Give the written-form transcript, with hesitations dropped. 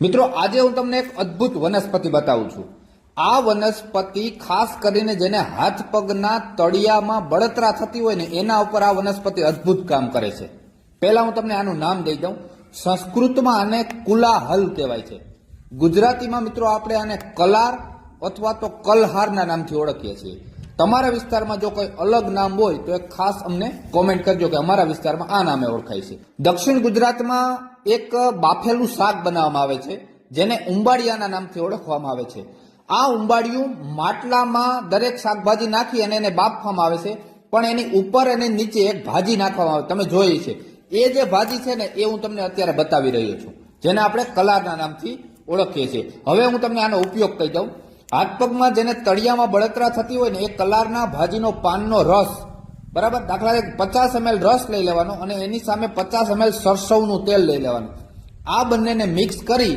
મિત્રો, આજે હું તમને એક અદ્ભુત વનસ્પતિ બતાવું છું. આ વનસ્પતિ ખાસ કરીને જેને હાથ પગના તળિયામાં બળતરા થતી હોય ને એના ઉપર આ વનસ્પતિ અદ્ભુત કામ કરે છે. પહેલા હું તમને આનું નામ દઈ દઉં. સંસ્કૃતમાં આને કુલાહલ કહેવાય છે. ગુજરાતીમાં મિત્રો આપણે આને કલાર અથવા તો કલહારના નામથી ઓળખીએ છીએ. તમારા વિસ્તારમાં જો કોઈ અલગ નામ હોય તો એક ખાસ અમને કોમેન્ટ કરજો કે અમારા વિસ્તારમાં આ નામે ઓળખાય છે. દક્ષિણ ગુજરાતમાં એક બાફેલું શાક બનાવવામાં આવે છે જેને ઉંબાડિયાના નામથી ઓળખવામાં આવે છે. આ ઉંબાડિયું માટલામાં દરેક શાકભાજી નાખી અને એને બાફવામાં આવે છે, પણ એની ઉપર અને નીચે એક ભાજી નાખવામાં આવે. તમે જોઈ છે એ જે ભાજી છે ને એ હું તમને અત્યારે બતાવી રહ્યો છું, જેને આપણે કલારના નામથી ઓળખીએ છીએ. હવે હું તમને આનો ઉપયોગ કહી દઉં. હાથ પગમાં જેને તળિયામાં બળતરા થતી હોય ને એ કલારના ભાજીનો પાનનો રસ, બરાબર, દાખલા તરીકે 50 ml રસ લઈ લેવાનો અને એની સામે 50 ml સરસવનું તેલ લઈ લેવાનું. આ બંનેને મિક્સ કરી